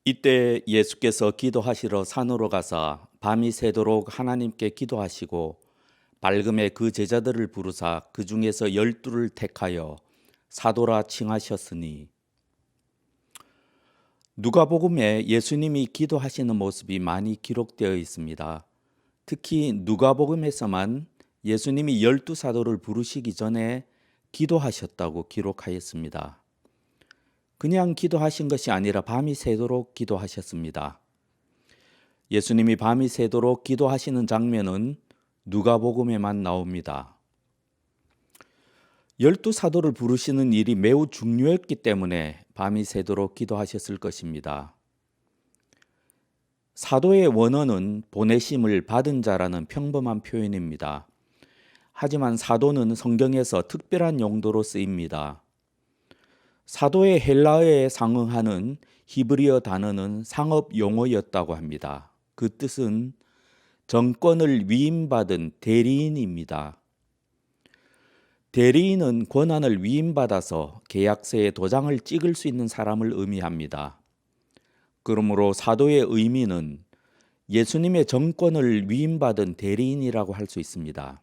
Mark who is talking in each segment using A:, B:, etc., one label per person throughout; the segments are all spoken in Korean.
A: 이때 예수께서 기도하시러 산으로 가사 밤이 새도록 하나님께 기도하시고 밝음에 그 제자들을 부르사 그 중에서 12를 택하여 사도라 칭하셨으니. 누가복음에 예수님이 기도하시는 모습이 많이 기록되어 있습니다. 특히 누가복음에서만 예수님이 12사도를 부르시기 전에 기도하셨다고 기록하였습니다. 그냥 기도하신 것이 아니라 밤이 새도록 기도하셨습니다. 예수님이 밤이 새도록 기도하시는 장면은 누가복음에만 나옵니다. 12사도를 부르시는 일이 매우 중요했기 때문에 밤이 새도록 기도하셨을 것입니다. 사도의 원어는 보내심을 받은 자라는 평범한 표현입니다. 하지만 사도는 성경에서 특별한 용도로 쓰입니다. 사도의 헬라어에 상응하는 히브리어 단어는 상업 용어였다고 합니다. 그 뜻은 정권을 위임받은 대리인입니다. 대리인은 권한을 위임받아서 계약서에 도장을 찍을 수 있는 사람을 의미합니다. 그러므로 사도의 의미는 예수님의 정권을 위임받은 대리인이라고 할 수 있습니다.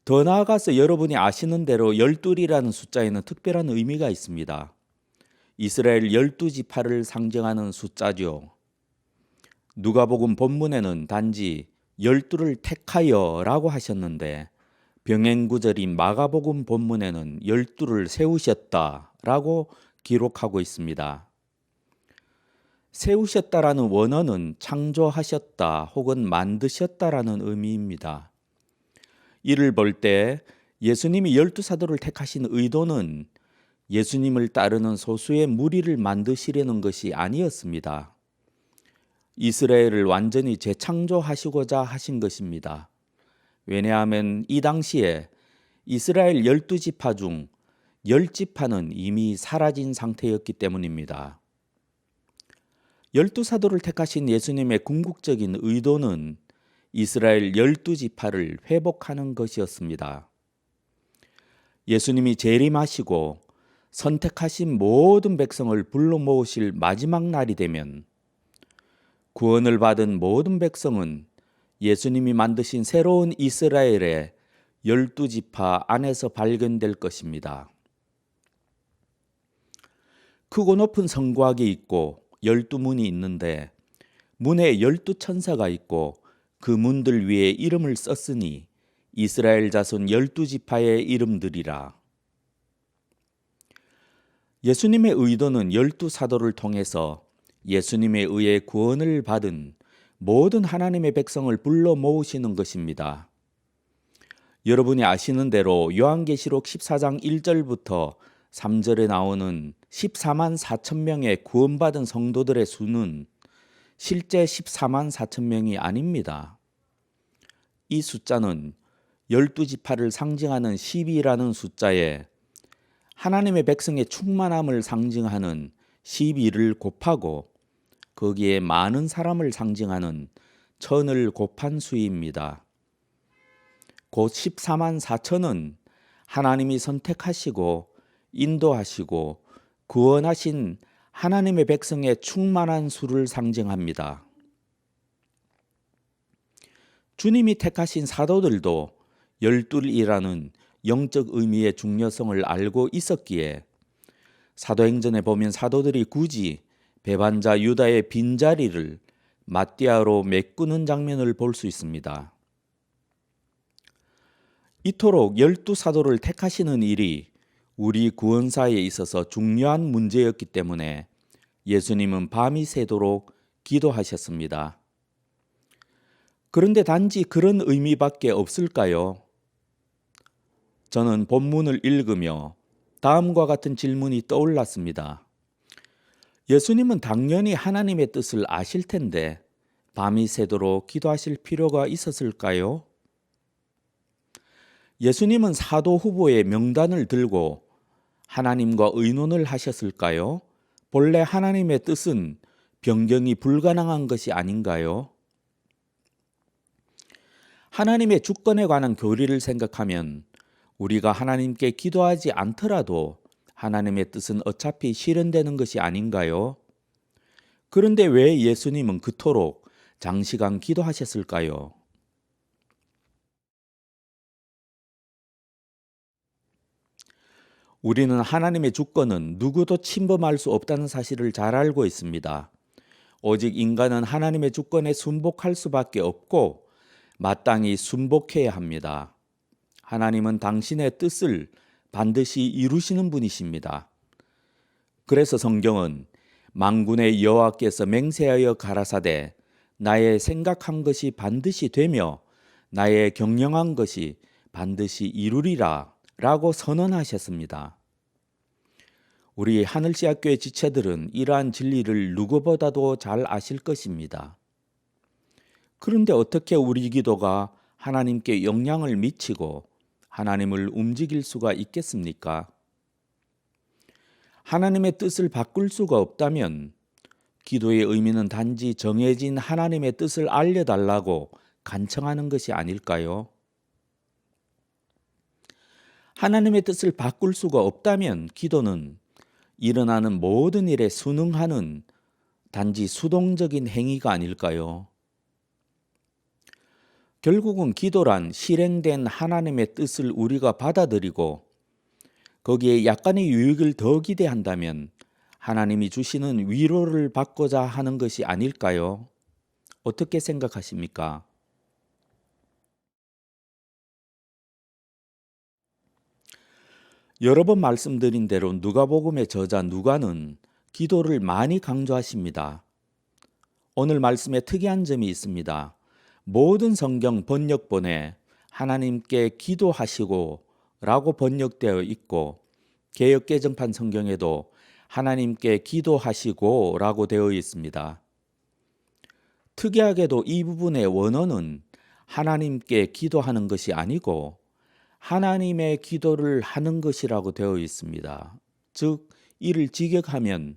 A: 더 나아가서 여러분이 아시는 대로 12이라는 숫자에는 특별한 의미가 있습니다. 이스라엘 12지파를 상징하는 숫자죠. 누가복음 본문에는 단지 12를 택하여 라고 하셨는데 병행구절인 마가복음 본문에는 12를 세우셨다 라고 기록하고 있습니다. 세우셨다라는 원어는 창조하셨다 혹은 만드셨다라는 의미입니다. 이를 볼 때 예수님이 12사도를 택하신 의도는 예수님을 따르는 소수의 무리를 만드시려는 것이 아니었습니다. 이스라엘을 완전히 재창조하시고자 하신 것입니다. 왜냐하면 이 당시에 이스라엘 12지파 중 10지파는 이미 사라진 상태였기 때문입니다. 12사도를 택하신 예수님의 궁극적인 의도는 이스라엘 12지파를 회복하는 것이었습니다. 예수님이 재림하시고 선택하신 모든 백성을 불러 모으실 마지막 날이 되면 구원을 받은 모든 백성은 예수님이 만드신 새로운 이스라엘의 12지파 안에서 발견될 것입니다. 크고 높은 성곽이 있고 12문이 있는데 문에 12천사가 있고 그 문들 위에 이름을 썼으니 이스라엘 자손 12지파의 이름들이라. 예수님의 의도는 12사도를 통해서 예수님에 의해 구원을 받은 모든 하나님의 백성을 불러 모으시는 것입니다. 여러분이 아시는 대로 요한계시록 14장 1절부터 3절에 나오는 14만 4천 명의 구원받은 성도들의 수는 실제 14만 4천 명이 아닙니다. 이 숫자는 12지파를 상징하는 12라는 숫자에 하나님의 백성의 충만함을 상징하는 12를 곱하고 거기에 많은 사람을 상징하는 1000을 곱한 수입니다. 곧 14만 4천은 하나님이 선택하시고 인도하시고 구원하신 하나님의 백성의 충만한 수를 상징합니다. 주님이 택하신 사도들도 12이라는 영적 의미의 중요성을 알고 있었기에 사도행전에 보면 사도들이 굳이 배반자 유다의 빈자리를 마띠아로 메꾸는 장면을 볼 수 있습니다. 이토록 12사도를 택하시는 일이 우리 구원사에 있어서 중요한 문제였기 때문에 예수님은 밤이 새도록 기도하셨습니다. 그런데 단지 그런 의미밖에 없을까요? 저는 본문을 읽으며 다음과 같은 질문이 떠올랐습니다. 예수님은 당연히 하나님의 뜻을 아실 텐데 밤이 새도록 기도하실 필요가 있었을까요? 예수님은 사도 후보의 명단을 들고 하나님과 의논을 하셨을까요? 본래 하나님의 뜻은 변경이 불가능한 것이 아닌가요? 하나님의 주권에 관한 교리를 생각하면 우리가 하나님께 기도하지 않더라도 하나님의 뜻은 어차피 실현되는 것이 아닌가요? 그런데 왜 예수님은 그토록 장시간 기도하셨을까요? 우리는 하나님의 주권은 누구도 침범할 수 없다는 사실을 잘 알고 있습니다. 오직 인간은 하나님의 주권에 순복할 수밖에 없고 마땅히 순복해야 합니다. 하나님은 당신의 뜻을 반드시 이루시는 분이십니다. 그래서 성경은 만군의 여호와께서 맹세하여 가라사대 나의 생각한 것이 반드시 되며 나의 경영한 것이 반드시 이루리라 라고 선언하셨습니다. 우리 하늘시학교의 지체들은 이러한 진리를 누구보다도 잘 아실 것입니다. 그런데 어떻게 우리 기도가 하나님께 영향을 미치고 하나님을 움직일 수가 있겠습니까? 하나님의 뜻을 바꿀 수가 없다면 기도의 의미는 단지 정해진 하나님의 뜻을 알려달라고 간청하는 것이 아닐까요? 하나님의 뜻을 바꿀 수가 없다면 기도는 일어나는 모든 일에 순응하는 단지 수동적인 행위가 아닐까요? 결국은 기도란 실행된 하나님의 뜻을 우리가 받아들이고 거기에 약간의 유익을 더 기대한다면 하나님이 주시는 위로를 받고자 하는 것이 아닐까요? 어떻게 생각하십니까? 여러 번 말씀드린 대로 누가복음의 저자 누가는 기도를 많이 강조하십니다. 오늘 말씀에 특이한 점이 있습니다. 모든 성경 번역본에 하나님께 기도하시고 라고 번역되어 있고 개역개정판 성경에도 하나님께 기도하시고 라고 되어 있습니다. 특이하게도 이 부분의 원어는 하나님께 기도하는 것이 아니고 하나님의 기도를 하는 것이라고 되어 있습니다. 즉, 이를 직역하면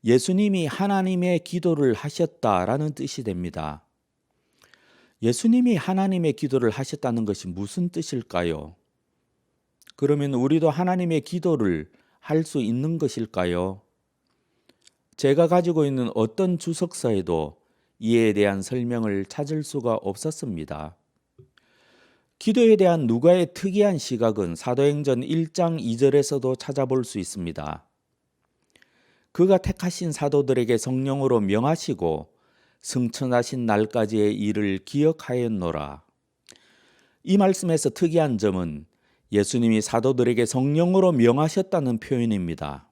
A: 예수님이 하나님의 기도를 하셨다라는 뜻이 됩니다. 예수님이 하나님의 기도를 하셨다는 것이 무슨 뜻일까요? 그러면 우리도 하나님의 기도를 할 수 있는 것일까요? 제가 가지고 있는 어떤 주석서에도 이에 대한 설명을 찾을 수가 없었습니다. 기도에 대한 누가의 특이한 시각은 사도행전 1장 2절에서도 찾아볼 수 있습니다. 그가 택하신 사도들에게 성령으로 명하시고 승천하신 날까지의 일을 기억하였노라. 이 말씀에서 특이한 점은 예수님이 사도들에게 성령으로 명하셨다는 표현입니다.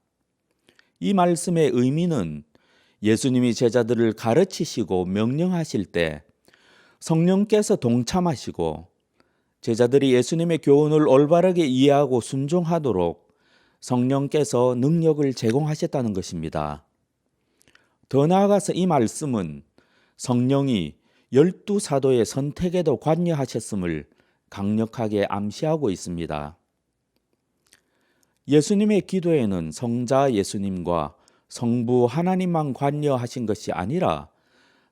A: 이 말씀의 의미는 예수님이 제자들을 가르치시고 명령하실 때 성령께서 동참하시고 제자들이 예수님의 교훈을 올바르게 이해하고 순종하도록 성령께서 능력을 제공하셨다는 것입니다. 더 나아가서 이 말씀은 성령이 12사도의 선택에도 관여하셨음을 강력하게 암시하고 있습니다. 예수님의 기도에는 성자 예수님과 성부 하나님만 관여하신 것이 아니라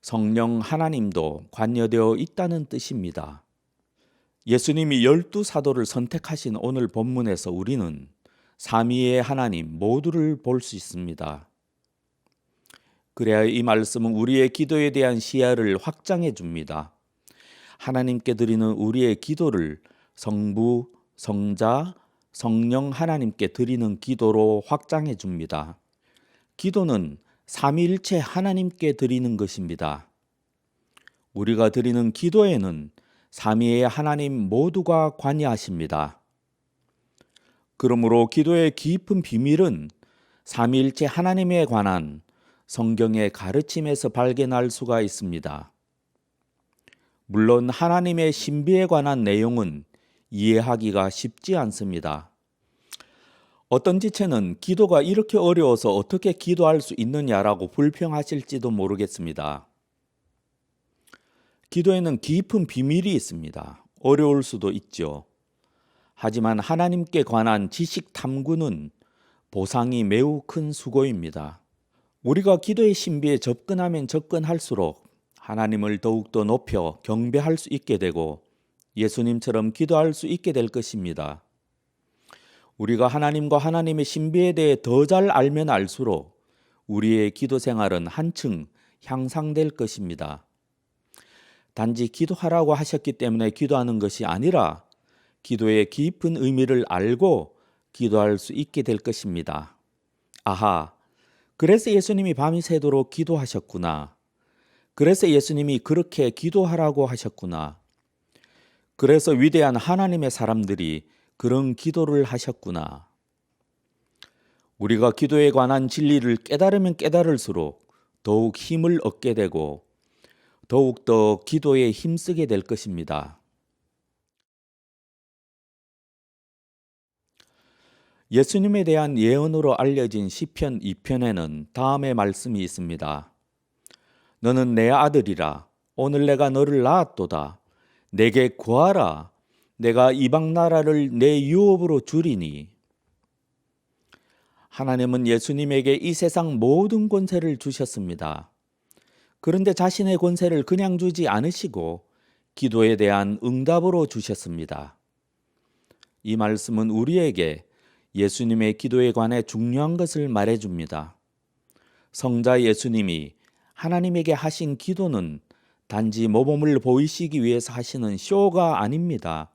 A: 성령 하나님도 관여되어 있다는 뜻입니다. 예수님이 12사도를 선택하신 오늘 본문에서 우리는 삼위의 하나님 모두를 볼 수 있습니다. 그래야 이 말씀은 우리의 기도에 대한 시야를 확장해 줍니다. 하나님께 드리는 우리의 기도를 성부, 성자, 성령 하나님께 드리는 기도로 확장해 줍니다. 기도는 삼위일체 하나님께 드리는 것입니다. 우리가 드리는 기도에는 삼위의 하나님 모두가 관여하십니다. 그러므로 기도의 깊은 비밀은 삼위일체 하나님에 관한 성경의 가르침에서 발견할 수가 있습니다. 물론 하나님의 신비에 관한 내용은 이해하기가 쉽지 않습니다. 어떤 지체는 기도가 이렇게 어려워서 어떻게 기도할 수 있느냐라고 불평하실지도 모르겠습니다. 기도에는 깊은 비밀이 있습니다. 어려울 수도 있죠. 하지만 하나님께 관한 지식 탐구는 보상이 매우 큰 수고입니다. 우리가 기도의 신비에 접근하면 접근할수록 하나님을 더욱더 높여 경배할 수 있게 되고 예수님처럼 기도할 수 있게 될 것입니다. 우리가 하나님과 하나님의 신비에 대해 더 잘 알면 알수록 우리의 기도 생활은 한층 향상될 것입니다. 단지 기도하라고 하셨기 때문에 기도하는 것이 아니라 기도의 깊은 의미를 알고 기도할 수 있게 될 것입니다. 아하, 그래서 예수님이 밤이 새도록 기도하셨구나. 그래서 예수님이 그렇게 기도하라고 하셨구나. 그래서 위대한 하나님의 사람들이 그런 기도를 하셨구나. 우리가 기도에 관한 진리를 깨달으면 깨달을수록 더욱 힘을 얻게 되고 더욱더 기도에 힘쓰게 될 것입니다. 예수님에 대한 예언으로 알려진 시편 2편에는 다음의 말씀이 있습니다. 너는 내 아들이라. 오늘 내가 너를 낳았도다. 내게 구하라. 내가 이방 나라를 내 유업으로 주리니. 하나님은 예수님에게 이 세상 모든 권세를 주셨습니다. 그런데 자신의 권세를 그냥 주지 않으시고 기도에 대한 응답으로 주셨습니다. 이 말씀은 우리에게 예수님의 기도에 관해 중요한 것을 말해줍니다. 성자 예수님이 하나님에게 하신 기도는 단지 모범을 보이시기 위해서 하시는 쇼가 아닙니다.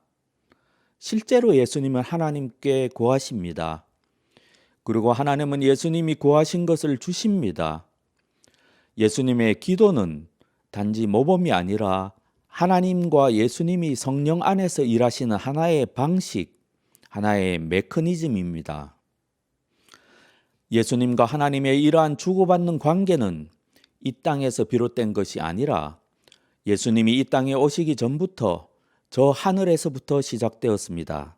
A: 실제로 예수님은 하나님께 구하십니다. 그리고 하나님은 예수님이 구하신 것을 주십니다. 예수님의 기도는 단지 모범이 아니라 하나님과 예수님이 성령 안에서 일하시는 하나의 방식, 하나의 메커니즘입니다. 예수님과 하나님의 이러한 주고받는 관계는 이 땅에서 비롯된 것이 아니라 예수님이 이 땅에 오시기 전부터 저 하늘에서부터 시작되었습니다.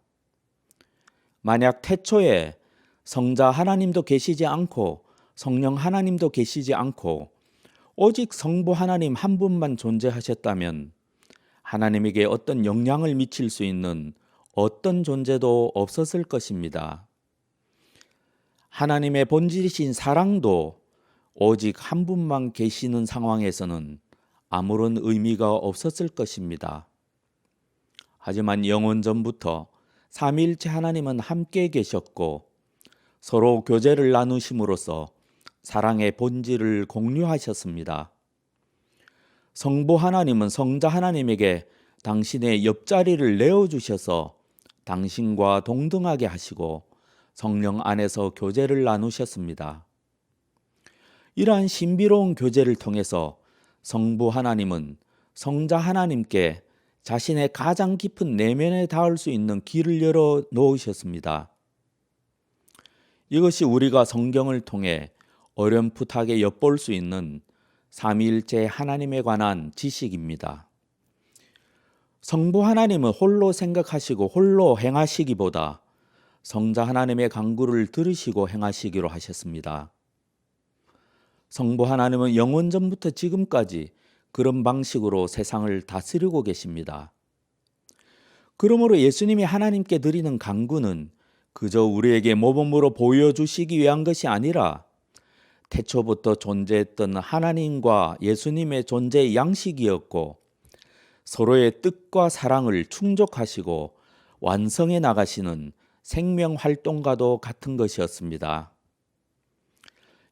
A: 만약 태초에 성자 하나님도 계시지 않고 성령 하나님도 계시지 않고 오직 성부 하나님 한 분만 존재하셨다면 하나님에게 어떤 영향을 미칠 수 있는 어떤 존재도 없었을 것입니다. 하나님의 본질이신 사랑도 오직 한 분만 계시는 상황에서는 아무런 의미가 없었을 것입니다. 하지만 영원전부터 삼위일체 하나님은 함께 계셨고 서로 교제를 나누심으로써 사랑의 본질을 공유하셨습니다. 성부 하나님은 성자 하나님에게 당신의 옆자리를 내어주셔서 당신과 동등하게 하시고 성령 안에서 교제를 나누셨습니다. 이러한 신비로운 교제를 통해서 성부 하나님은 성자 하나님께 자신의 가장 깊은 내면에 닿을 수 있는 길을 열어 놓으셨습니다. 이것이 우리가 성경을 통해 어렴풋하게 엿볼 수 있는 삼위일체 하나님에 관한 지식입니다. 성부 하나님은 홀로 생각하시고 홀로 행하시기보다 성자 하나님의 간구를 들으시고 행하시기로 하셨습니다. 성부 하나님은 영원전부터 지금까지 그런 방식으로 세상을 다스리고 계십니다. 그러므로 예수님이 하나님께 드리는 간구는 그저 우리에게 모범으로 보여주시기 위한 것이 아니라 태초부터 존재했던 하나님과 예수님의 존재의 양식이었고 서로의 뜻과 사랑을 충족하시고 완성해 나가시는 생명 활동과도 같은 것이었습니다.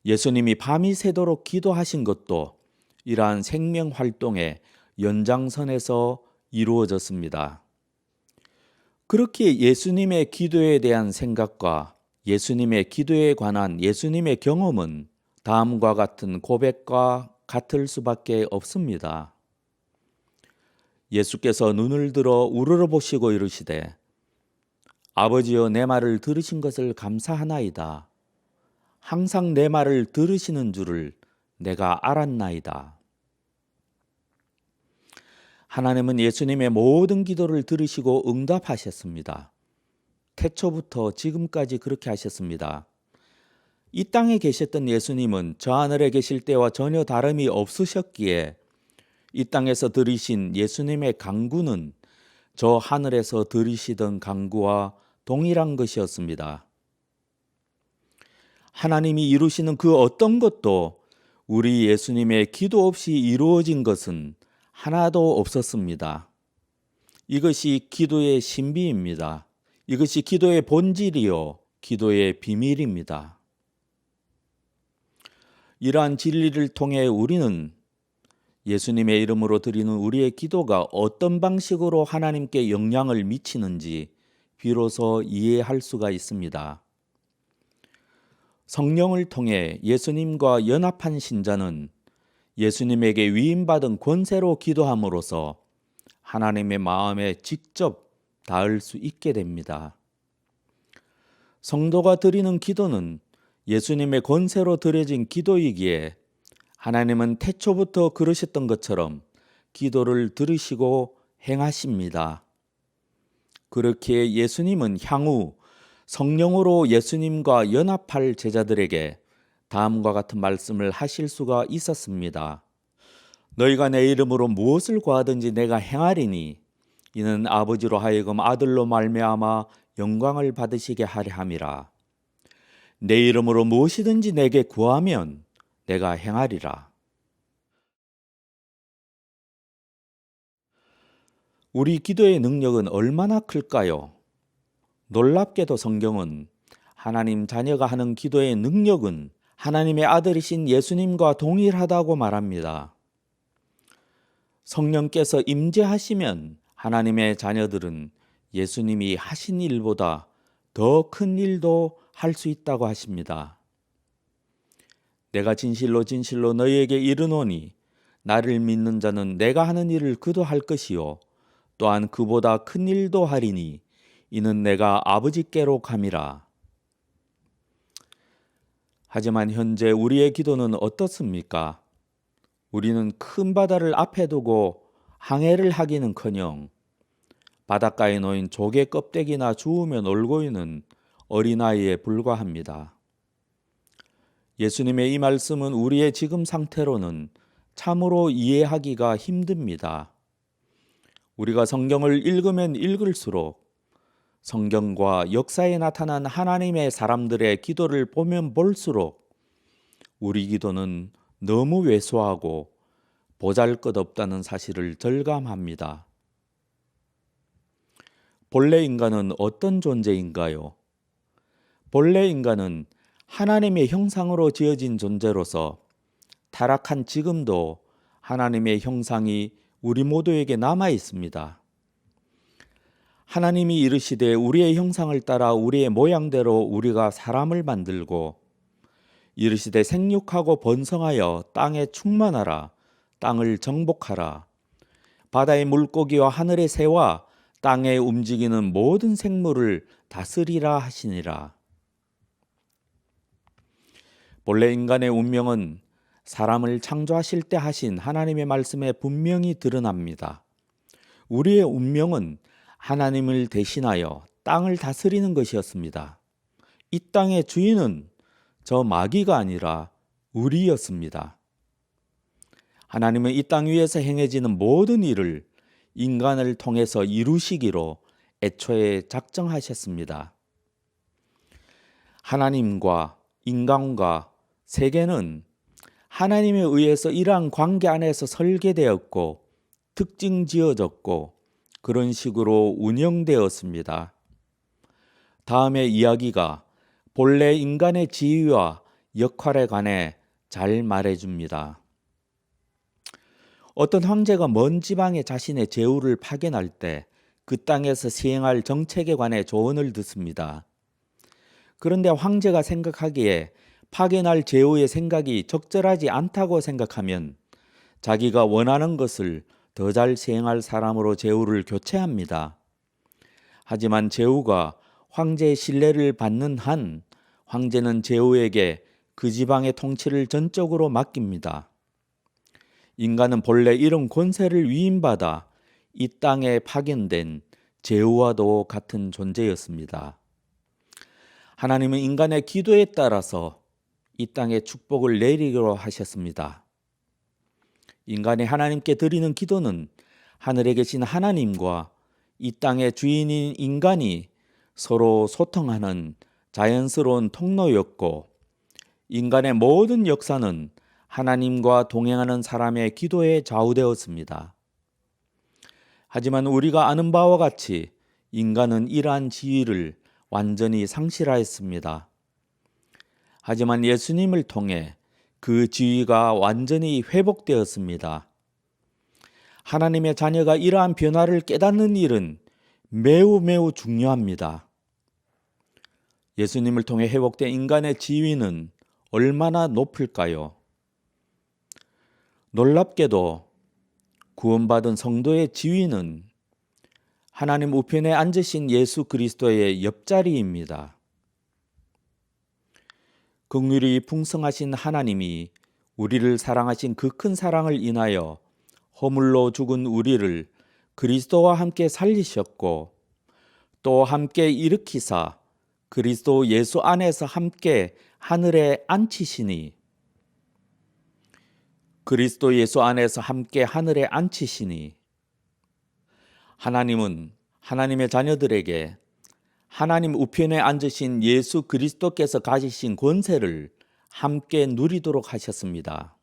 A: 예수님이 밤이 새도록 기도하신 것도 이러한 생명 활동의 연장선에서 이루어졌습니다. 그렇게 예수님의 기도에 대한 생각과 예수님의 기도에 관한 예수님의 경험은 다음과 같은 고백과 같을 수밖에 없습니다. 예수께서 눈을 들어 우러러 보시고 이르시되 아버지여 내 말을 들으신 것을 감사하나이다. 항상 내 말을 들으시는 줄을 내가 알았나이다. 하나님은 예수님의 모든 기도를 들으시고 응답하셨습니다. 태초부터 지금까지 그렇게 하셨습니다. 이 땅에 계셨던 예수님은 저 하늘에 계실 때와 전혀 다름이 없으셨기에 이 땅에서 들으신 예수님의 간구는 저 하늘에서 들으시던 간구와 동일한 것이었습니다. 하나님이 이루시는 그 어떤 것도 우리 예수님의 기도 없이 이루어진 것은 하나도 없었습니다. 이것이 기도의 신비입니다. 이것이 기도의 본질이요, 기도의 비밀입니다. 이러한 진리를 통해 우리는 예수님의 이름으로 드리는 우리의 기도가 어떤 방식으로 하나님께 영향을 미치는지 비로소 이해할 수가 있습니다. 성령을 통해 예수님과 연합한 신자는 예수님에게 위임받은 권세로 기도함으로써 하나님의 마음에 직접 닿을 수 있게 됩니다. 성도가 드리는 기도는 예수님의 권세로 드려진 기도이기에 하나님은 태초부터 그러셨던 것처럼 기도를 들으시고 행하십니다. 그렇게 예수님은 향후 성령으로 예수님과 연합할 제자들에게 다음과 같은 말씀을 하실 수가 있었습니다. 너희가 내 이름으로 무엇을 구하든지 내가 행하리니 이는 아버지로 하여금 아들로 말미암아 영광을 받으시게 하려 함이라. 내 이름으로 무엇이든지 내게 구하면 내가 행하리라. 우리 기도의 능력은 얼마나 클까요? 놀랍게도 성경은 하나님 자녀가 하는 기도의 능력은 하나님의 아들이신 예수님과 동일하다고 말합니다. 성령께서 임재하시면 하나님의 자녀들은 예수님이 하신 일보다 더 큰 일도 할 수 있다고 하십니다. 내가 진실로 진실로 너희에게 이르노니 나를 믿는 자는 내가 하는 일을 그도 할 것이요 또한 그보다 큰 일도 하리니 이는 내가 아버지께로 감이라. 하지만 현재 우리의 기도는 어떻습니까? 우리는 큰 바다를 앞에 두고 항해를 하기는커녕 바닷가에 놓인 조개 껍데기나 주우며 놀고 있는 어린아이에 불과합니다. 예수님의 이 말씀은 우리의 지금 상태로는 참으로 이해하기가 힘듭니다. 우리가 성경을 읽으면 읽을수록 성경과 역사에 나타난 하나님의 사람들의 기도를 보면 볼수록 우리 기도는 너무 왜소하고 보잘것없다는 사실을 절감합니다. 본래 인간은 어떤 존재인가요? 본래 인간은 하나님의 형상으로 지어진 존재로서 타락한 지금도 하나님의 형상이 우리 모두에게 남아 있습니다. 하나님이 이르시되 우리의 형상을 따라 우리의 모양대로 우리가 사람을 만들고 이르시되 생육하고 번성하여 땅에 충만하라 땅을 정복하라 바다의 물고기와 하늘의 새와 땅에 움직이는 모든 생물을 다스리라 하시니라. 본래 인간의 운명은 사람을 창조하실 때 하신 하나님의 말씀에 분명히 드러납니다. 우리의 운명은 하나님을 대신하여 땅을 다스리는 것이었습니다. 이 땅의 주인은 저 마귀가 아니라 우리였습니다. 하나님은 이 땅 위에서 행해지는 모든 일을 인간을 통해서 이루시기로 애초에 작정하셨습니다. 하나님과 인간과 세계는 하나님에 의해서 이러한 관계 안에서 설계되었고 특징 지어졌고 그런 식으로 운영되었습니다. 다음의 이야기가 본래 인간의 지위와 역할에 관해 잘 말해줍니다. 어떤 황제가 먼 지방에 자신의 제후를 파견할 때 그 땅에서 시행할 정책에 관해 조언을 듣습니다. 그런데 황제가 생각하기에 파견할 제후의 생각이 적절하지 않다고 생각하면 자기가 원하는 것을 더 잘 시행할 사람으로 제후를 교체합니다. 하지만 제후가 황제의 신뢰를 받는 한 황제는 제후에게 그 지방의 통치를 전적으로 맡깁니다. 인간은 본래 이런 권세를 위임받아 이 땅에 파견된 제후와도 같은 존재였습니다. 하나님은 인간의 기도에 따라서 이 땅에 축복을 내리기로 하셨습니다. 인간이 하나님께 드리는 기도는 하늘에 계신 하나님과 이 땅의 주인인 인간이 서로 소통하는 자연스러운 통로였고 인간의 모든 역사는 하나님과 동행하는 사람의 기도에 좌우되었습니다. 하지만 우리가 아는 바와 같이 인간은 이러한 지위를 완전히 상실하였습니다. 하지만 예수님을 통해 그 지위가 완전히 회복되었습니다. 하나님의 자녀가 이러한 변화를 깨닫는 일은 매우 중요합니다. 예수님을 통해 회복된 인간의 지위는 얼마나 높을까요? 놀랍게도 구원받은 성도의 지위는 하나님 우편에 앉으신 예수 그리스도의 옆자리입니다. 긍휼이 풍성하신 하나님이 우리를 사랑하신 그 큰 사랑을 인하여 허물로 죽은 우리를 그리스도와 함께 살리셨고 또 함께 일으키사 그리스도 예수 안에서 함께 하늘에 앉히시니 그리스도 예수 안에서 함께 하늘에 앉히시니 하나님은 하나님의 자녀들에게 하나님 우편에 앉으신 예수 그리스도께서 가지신 권세를 함께 누리도록 하셨습니다.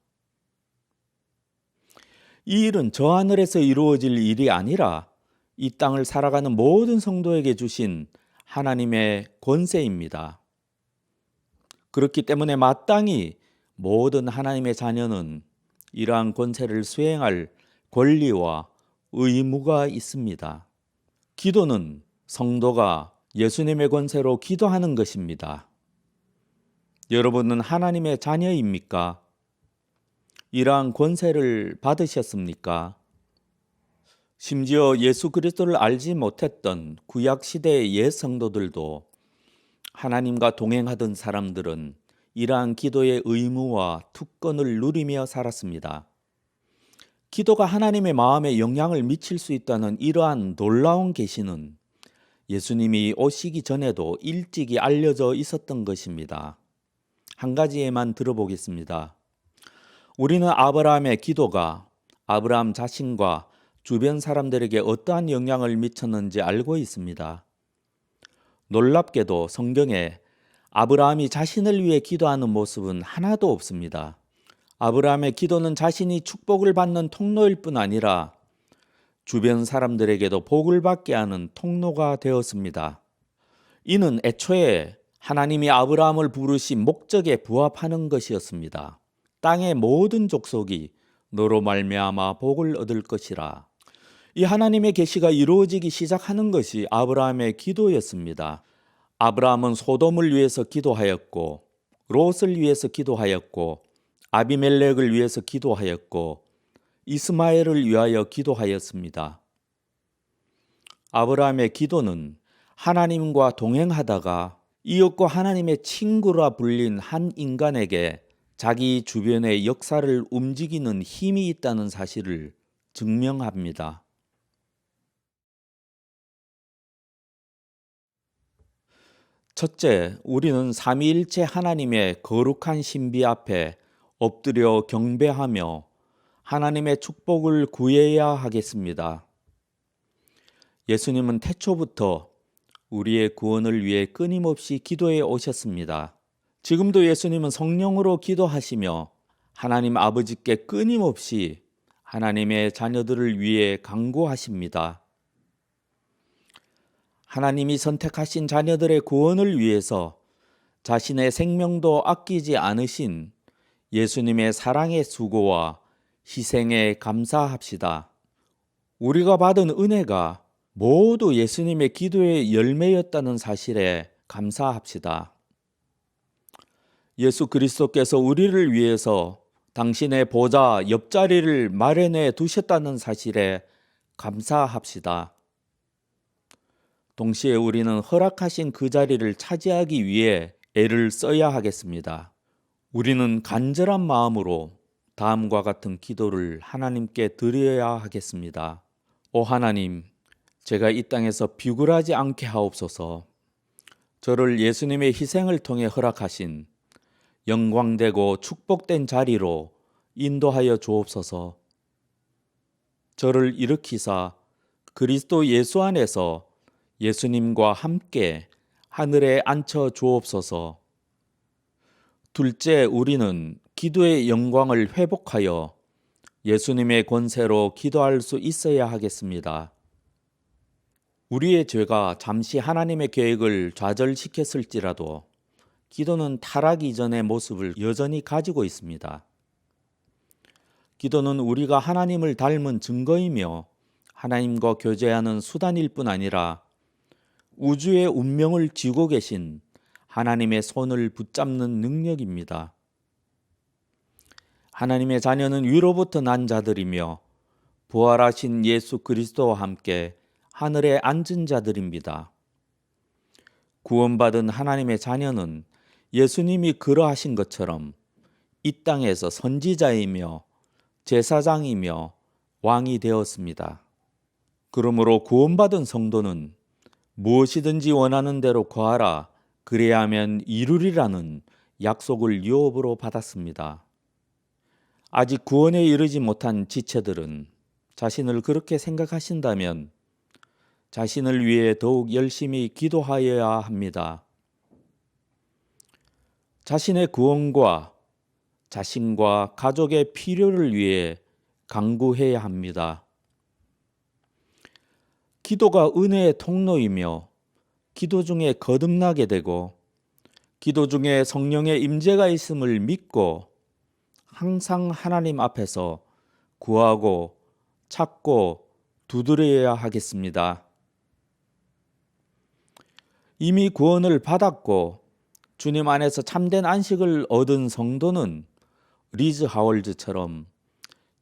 A: 이 일은 저 하늘에서 이루어질 일이 아니라 이 땅을 살아가는 모든 성도에게 주신 하나님의 권세입니다. 그렇기 때문에 마땅히 모든 하나님의 자녀는 이러한 권세를 수행할 권리와 의무가 있습니다. 기도는 성도가 예수님의 권세로 기도하는 것입니다. 여러분은 하나님의 자녀입니까? 이러한 권세를 받으셨습니까? 심지어 예수 그리스도를 알지 못했던 구약 시대의 옛 성도들도 하나님과 동행하던 사람들은 이러한 기도의 의무와 특권을 누리며 살았습니다. 기도가 하나님의 마음에 영향을 미칠 수 있다는 이러한 놀라운 계시는 예수님이 오시기 전에도 일찍이 알려져 있었던 것입니다. 한 가지에만 들어보겠습니다. 우리는 아브라함의 기도가 아브라함 자신과 주변 사람들에게 어떠한 영향을 미쳤는지 알고 있습니다. 놀랍게도 성경에 아브라함이 자신을 위해 기도하는 모습은 하나도 없습니다. 아브라함의 기도는 자신이 축복을 받는 통로일 뿐 아니라 주변 사람들에게도 복을 받게 하는 통로가 되었습니다. 이는 애초에 하나님이 아브라함을 부르신 목적에 부합하는 것이었습니다. 땅의 모든 족속이 너로 말미암아 복을 얻을 것이라. 이 하나님의 계시가 이루어지기 시작하는 것이 아브라함의 기도였습니다. 아브라함은 소돔을 위해서 기도하였고 롯을 위해서 기도하였고 아비멜렉을 위해서 기도하였고 이스마엘을 위하여 기도하였습니다. 아브라함의 기도는 하나님과 동행하다가 이웃과 하나님의 친구라 불린 한 인간에게 자기 주변의 역사를 움직이는 힘이 있다는 사실을 증명합니다. 첫째, 우리는 삼위일체 하나님의 거룩한 신비 앞에 엎드려 경배하며 하나님의 축복을 구해야 하겠습니다. 예수님은 태초부터 우리의 구원을 위해 끊임없이 기도해 오셨습니다. 지금도 예수님은 성령으로 기도하시며 하나님 아버지께 끊임없이 하나님의 자녀들을 위해 간구하십니다. 하나님이 선택하신 자녀들의 구원을 위해서 자신의 생명도 아끼지 않으신 예수님의 사랑의 수고와 희생에 감사합시다. 우리가 받은 은혜가 모두 예수님의 기도의 열매였다는 사실에 감사합시다. 예수 그리스도께서 우리를 위해서 당신의 보좌 옆자리를 마련해 두셨다는 사실에 감사합시다. 동시에 우리는 허락하신 그 자리를 차지하기 위해 애를 써야 하겠습니다. 우리는 간절한 마음으로 다음과 같은 기도를 하나님께 드려야 하겠습니다. 오 하나님, 제가 이 땅에서 비굴하지 않게 하옵소서. 저를 예수님의 희생을 통해 허락하신 영광되고 축복된 자리로 인도하여 주옵소서. 저를 일으키사 그리스도 예수 안에서 예수님과 함께 하늘에 앉혀 주옵소서. 둘째, 우리는 기도의 영광을 회복하여 예수님의 권세로 기도할 수 있어야 하겠습니다. 우리의 죄가 잠시 하나님의 계획을 좌절시켰을지라도 기도는 타락 이전의 모습을 여전히 가지고 있습니다. 기도는 우리가 하나님을 닮은 증거이며 하나님과 교제하는 수단일 뿐 아니라 우주의 운명을 쥐고 계신 하나님의 손을 붙잡는 능력입니다. 하나님의 자녀는 위로부터 난 자들이며 부활하신 예수 그리스도와 함께 하늘에 앉은 자들입니다. 구원받은 하나님의 자녀는 예수님이 그러하신 것처럼 이 땅에서 선지자이며 제사장이며 왕이 되었습니다. 그러므로 구원받은 성도는 무엇이든지 원하는 대로 구하라 그래야 하면 이루리라는 약속을 유업으로 받았습니다. 아직 구원에 이르지 못한 지체들은 자신을 그렇게 생각하신다면 자신을 위해 더욱 열심히 기도하여야 합니다. 자신의 구원과 자신과 가족의 필요를 위해 간구해야 합니다. 기도가 은혜의 통로이며 기도 중에 거듭나게 되고 기도 중에 성령의 임재가 있음을 믿고 항상 하나님 앞에서 구하고 찾고 두드려야 하겠습니다. 이미 구원을 받았고 주님 안에서 참된 안식을 얻은 성도는 리즈 하월즈처럼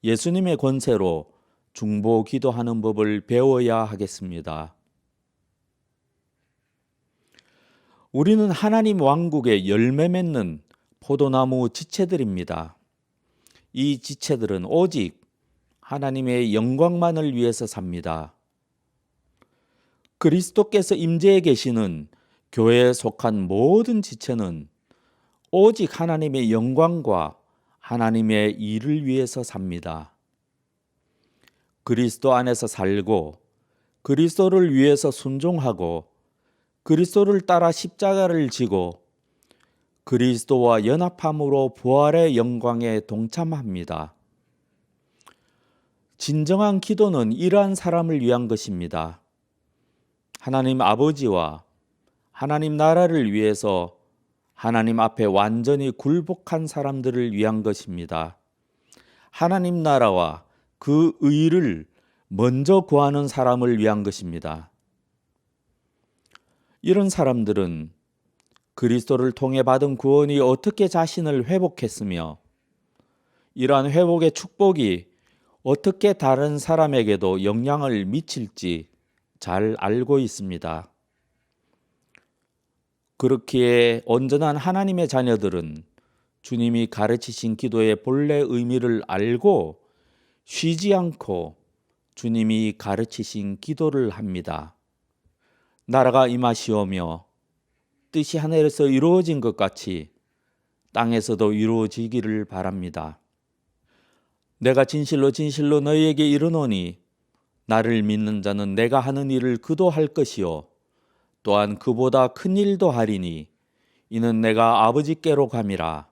A: 예수님의 권세로 중보 기도하는 법을 배워야 하겠습니다. 우리는 하나님 왕국의 열매 맺는 포도나무 지체들입니다. 이 지체들은 오직 하나님의 영광만을 위해서 삽니다. 그리스도께서 임재해 계시는 교회에 속한 모든 지체는 오직 하나님의 영광과 하나님의 일을 위해서 삽니다. 그리스도 안에서 살고 그리스도를 위해서 순종하고 그리스도를 따라 십자가를 지고 그리스도와 연합함으로 부활의 영광에 동참합니다. 진정한 기도는 이러한 사람을 위한 것입니다. 하나님 아버지와 하나님 나라를 위해서 하나님 앞에 완전히 굴복한 사람들을 위한 것입니다. 하나님 나라와 그 의를 먼저 구하는 사람을 위한 것입니다. 이런 사람들은 그리스도를 통해 받은 구원이 어떻게 자신을 회복했으며 이러한 회복의 축복이 어떻게 다른 사람에게도 영향을 미칠지 잘 알고 있습니다. 그렇기에 온전한 하나님의 자녀들은 주님이 가르치신 기도의 본래 의미를 알고 쉬지 않고 주님이 가르치신 기도를 합니다. 나라가 임하시오며 뜻이 하늘에서 이루어진 것 같이 땅에서도 이루어지기를 바랍니다. 내가 진실로 진실로 너희에게 이르노니 나를 믿는 자는 내가 하는 일을 그도 할 것이요 또한 그보다 큰 일도 하리니 이는 내가 아버지께로 감이라.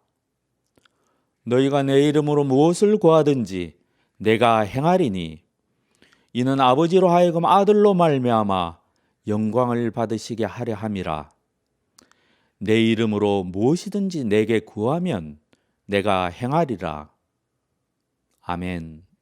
A: 너희가 내 이름으로 무엇을 구하든지 내가 행하리니 이는 아버지로 하여금 아들로 말미암아 영광을 받으시게 하려 함이라. 내 이름으로 무엇이든지 내게 구하면 내가 행하리라. 아멘.